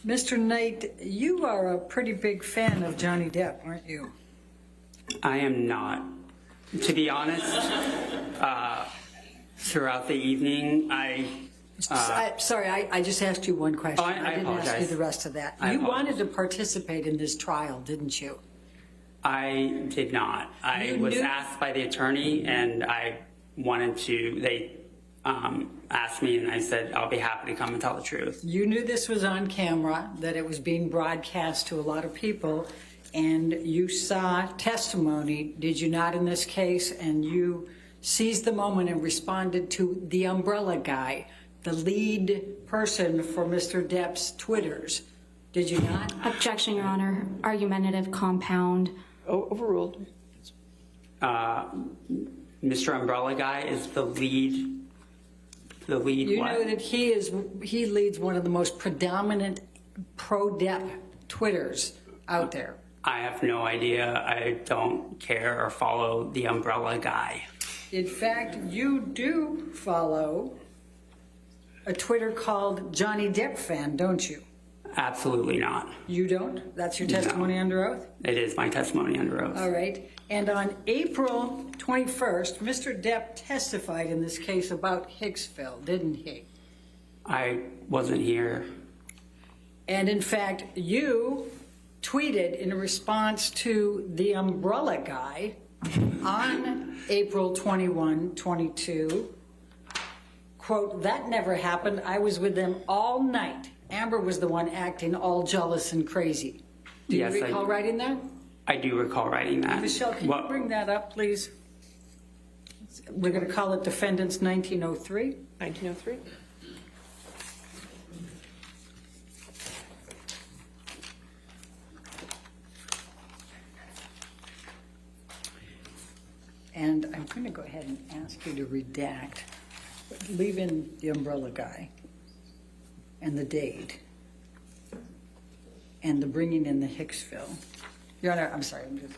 Mr. Knight, you are a pretty big fan of Johnny Depp, aren't you? I am not. To be honest, throughout the evening, Sorry, I just asked you one question. I didn't apologize. ask you the rest of that. I You apologize. wanted to participate in this trial, didn't you? I did not. I You was knew- asked by the attorney, and I wanted to. They asked me, and I said I'll be happy to come and tell the truth. You knew this was on camera, that it was being broadcast to a lot of people, and you saw testimony, did you not, in this case? And you seized the moment and responded to the umbrella guy, the lead person for Mr. Depp's Twitters. Did you not? Objection, Your Honor. Argumentative compound. Overruled. Mr. Umbrella Guy is the lead. The lead. You what? know that he leads one of the most predominant pro-Depp Twitters out there. I have no idea. I don't care or follow the Umbrella Guy. In fact, you do follow a Twitter called Johnny Depp Fan, don't you? Absolutely not. You don't? That's your testimony under oath? It is my testimony under oath. All right. And on April 21st, Mr. Depp testified in this case about Hicksville, didn't he? I wasn't here. And in fact, you tweeted in response to the umbrella guy on April 21, 22, quote, "That never happened. I was with them all night. Amber was the one acting all jealous and crazy." Do Yes, you recall writing that? I do recall writing that. Michelle, can you bring that up, please? We're going to call it Defendants 1903. 1903. And I'm going to go ahead and ask you to redact, but leave in the umbrella guy and the date and the bringing in the Hicksville. Your Honor, I'm sorry. I'm just...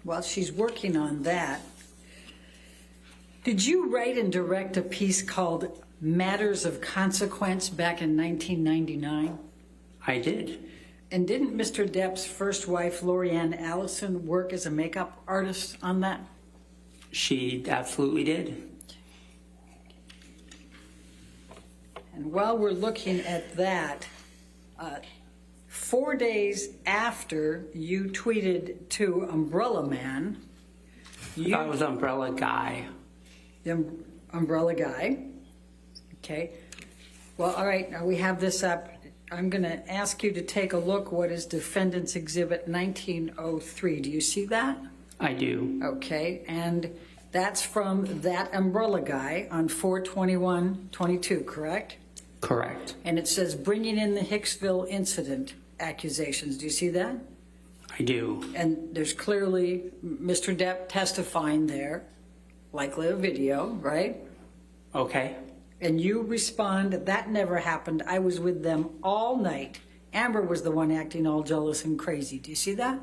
While she's working on that, did you write and direct a piece called Matters of Consequence back in 1999? I did. And didn't Mr. Depp's first wife, Lorianne Allison, work as a makeup artist on that? She absolutely did. And while we're looking at that, 4 days after you tweeted to Umbrella Man, That was Umbrella Guy. the umbrella guy. Okay. Well, all right, now we have this up. I'm going to ask you to take a look what is Defendant's Exhibit 1903. Do you see that? I do. Okay, and that's from that umbrella guy on 4/21/22, correct? Correct. And it says bringing in the Hicksville incident accusations. Do you see that? I do. And there's clearly Mr. Depp testifying there, likely a video, right? Okay. And you respond, that never happened. I was with them all night. Amber was the one acting all jealous and crazy. Do you see that?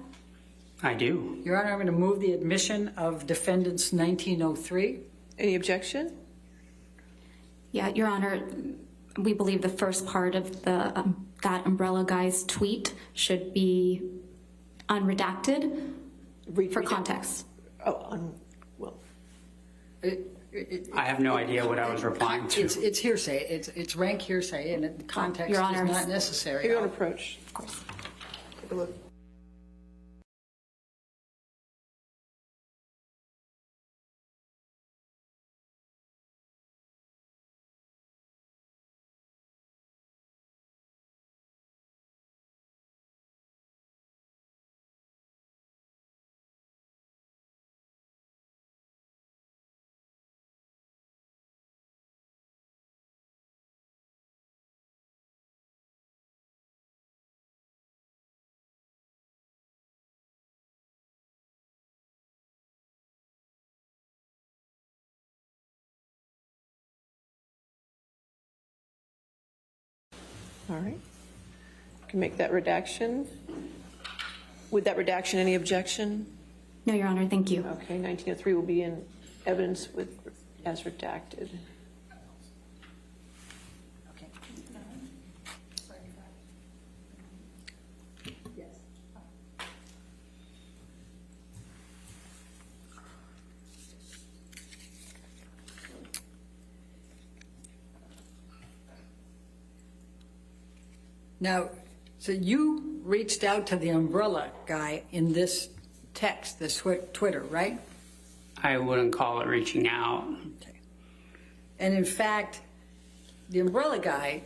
I do. Your Honor, I'm going to move the admission of Defendants 1903. Any objection? Yeah, Your Honor, we believe the first part of the that umbrella guy's tweet should be unredacted for context. Oh, well. I have no idea what I was replying to. It's hearsay. It's rank hearsay, and the context Your is Honor, not necessary. Your own approach. Of course. Take a look. All right. Can make that redaction. With that redaction, any objection? No, Your Honor, thank you. Okay, 1903 will be in evidence with as redacted. Okay. Yes. Now, so you reached out to the umbrella guy in this text, this Twitter, right? I wouldn't call it reaching out. Okay. And in fact, the umbrella guy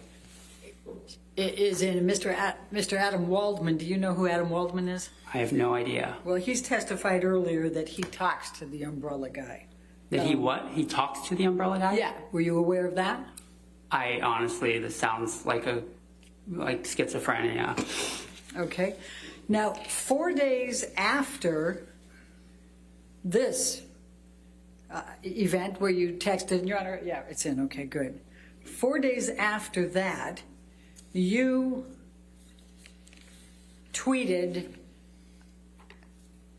is in Mr. Adam Waldman. Do you know who Adam Waldman is? I have no idea. Well, he's testified earlier that he talks to the umbrella guy. Did he what? He talks to the umbrella guy? Yeah. Were you aware of that? I honestly, this sounds like schizophrenia. Okay. Now, 4 days after this event where you texted, Your Honor, yeah, it's in, okay, good. 4 days after that, you tweeted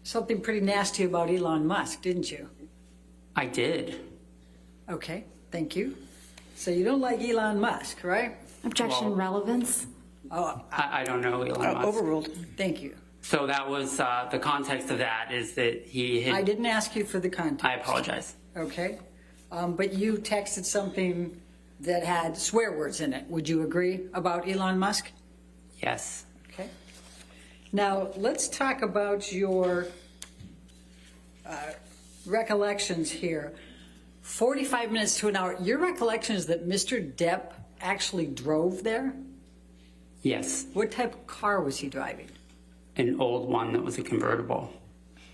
something pretty nasty about Elon Musk, didn't you? I did. Okay, thank you. So you don't like Elon Musk, right? Objection Well- Oh, relevance. I don't know Elon Musk. Overruled. thank you. So that was the context of that is that he had. I didn't ask you for the context. I apologize. Okay. But you texted something that had swear words in it. Would you agree about Elon Musk? Yes. Okay. Now, let's talk about your recollections here. 45 minutes to an hour. Your recollection is that Mr. Depp actually drove there? Yes. What type of car was he driving? An old one that was a convertible.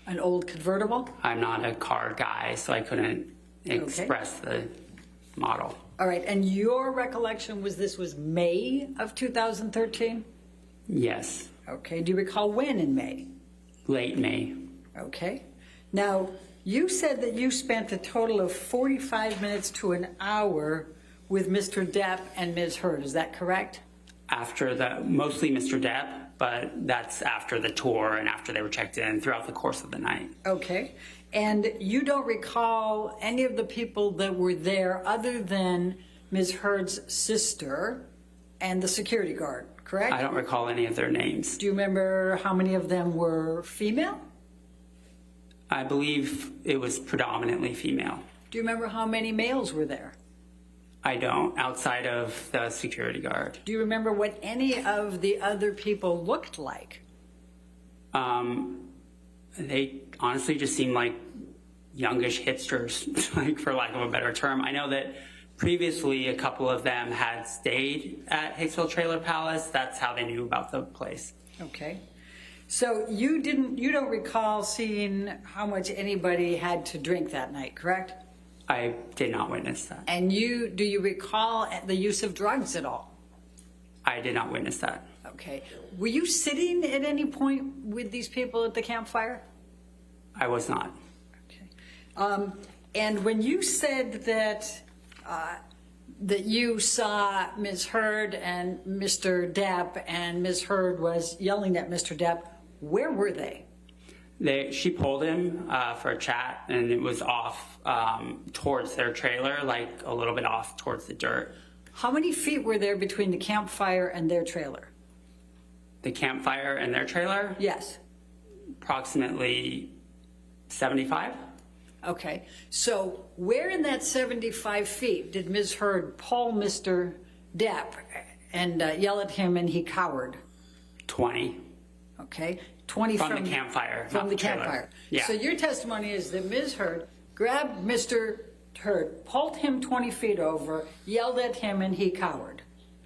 An old convertible? I'm not a car guy, so I couldn't express the model. All right. And your recollection was this was May of 2013? Yes. Okay. Do you recall when in May? Late May. Okay. Now, you said that you spent a total of 45 minutes to an hour with Mr. Depp and Ms. Heard. Is that correct? Mostly Mr. Depp, but that's after the tour and after they were checked in throughout the course of the night. Okay. And you don't recall any of the people that were there other than Ms. Heard's sister and the security guard, correct? I don't recall any of their names. Do you remember how many of them were female? I believe it was predominantly female. Do you remember how many males were there? I don't, outside of the security guard. Do you remember what any of the other people looked like? They honestly just seemed like youngish hipsters, like for lack of a better term. I know that previously a couple of them had stayed at Hicksville Trailer Palace. That's how they knew about the place. Okay. So you don't recall seeing how much anybody had to drink that night, correct? I did not witness that. And do you recall the use of drugs at all? I did not witness that. Okay. Were you sitting at any point with these people at the campfire? I was not. Okay. And when you said that you saw Ms. Heard and Mr. Depp, and Ms. Heard was yelling at Mr. Depp, where were they? She pulled him for a chat, and it was off towards their trailer, like a little bit off towards the dirt. How many feet were there between the campfire and their trailer? The campfire and their trailer? Yes. Approximately 75. Okay. So where in that 75 feet did Ms. Heard pull Mr. Depp and yell at him and he cowered? 20. Okay. 20 From the campfire, From not the the trailer. campfire. Yeah. So your testimony is that Ms. Heard grabbed Mr. Heard, pulled him 20 feet over, yelled at him, and he cowered.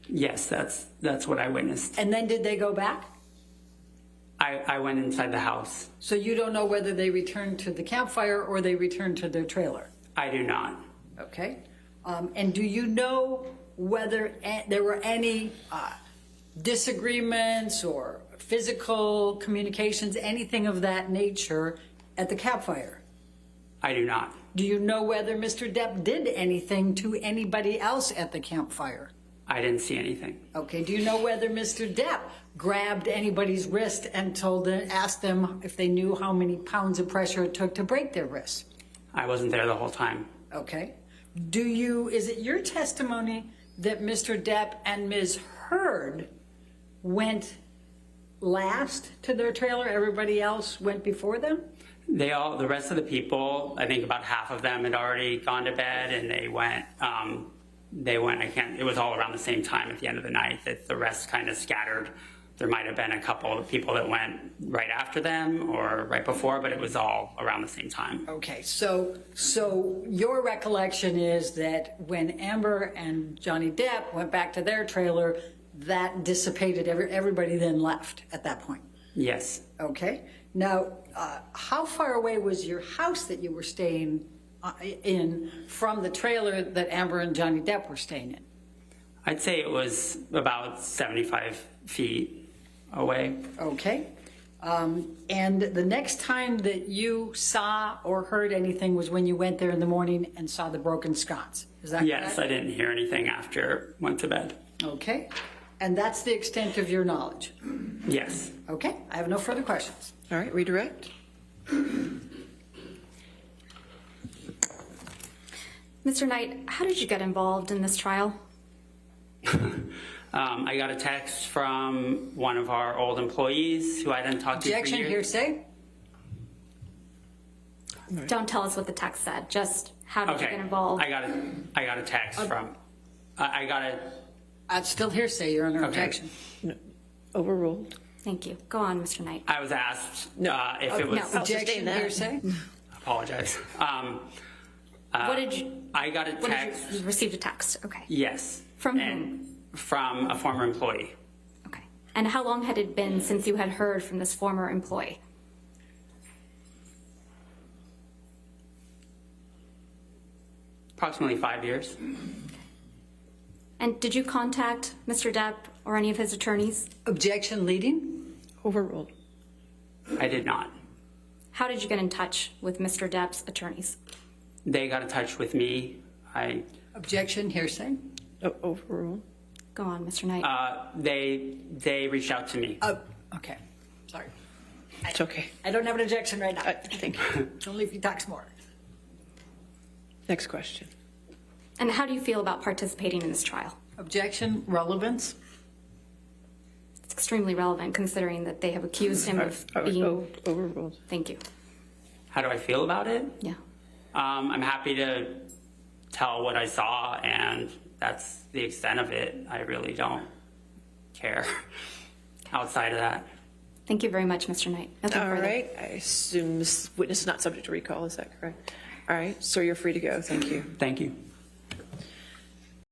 Yes, that's what I witnessed. And then did they go back? I went inside the house. So you don't know whether they returned to the campfire or they returned to their trailer? I do not. Okay. And do you know whether there were any disagreements or physical communications, anything of that nature at the campfire? I do not. Do you know whether Mr. Depp did anything to anybody else at the campfire? I didn't see anything. Okay, do you know whether Mr. Depp grabbed anybody's wrist and asked them if they knew how many pounds of pressure it took to break their wrist? I wasn't there the whole time. Okay. Is it your testimony that Mr. Depp and Ms. Heard went last to their trailer? Everybody else went before them? The rest of the people, I think about half of them had already gone to bed, and it was all around the same time at the end of the night. That the rest kind of scattered. There might have been a couple of people that went right after them or right before, but it was all around the same time. Okay, so your recollection is that when Amber and Johnny Depp went back to their trailer, that dissipated, everybody then left at that point? Yes. Okay. Now, how far away was your house that you were staying in from the trailer that Amber and Johnny Depp were staying in? I'd say it was about 75 feet away. Okay. And the next time that you saw or heard anything was when you went there in the morning and saw the broken sconce. Is that correct? Yes, I didn't hear anything after went to bed. Okay. And that's the extent of your knowledge? Yes. Okay. I have no further questions. All right, redirect. Mr. Knight, how did you get involved in this trial? I got a text from one of our old employees who I then talked to for Objection, years. hearsay? Don't tell us what the text said, just how did you get involved? I got a text from. I got a. Still hearsay, You're under Okay. objection. No. Overruled. Thank you. Go on, Mr. Knight. I was asked if it was. no. I'll sustain Objection, that. hearsay? Apologize. What did you? I got a What text. did you received a text? Okay. Yes. From and From a former employee. Okay. And how long had it been since you had heard from this former employee? Approximately 5 years. And did you contact Mr. Depp or any of his attorneys? Objection, leading? Overruled. I did not. How did you get in touch with Mr. Depp's attorneys? They got in touch with me. Objection, hearsay? Overruled. Go on, Mr. Knight. They reached out to me. Okay, sorry. It's okay. I don't have an objection right now. Thank you. Only if he talks more. Next question. And how do you feel about participating in this trial? Objection, relevance? It's extremely relevant considering that they have accused him of being... Overruled. Thank you. How do I feel about it? Yeah. I'm happy to tell what I saw, and that's the extent of it. I really don't care outside of that. Thank you very much, Mr. Knight. Nothing All further. right. I assume this witness is not subject to recall. Is that correct? All right. Sir, you're free to go. Thank you. Thank you.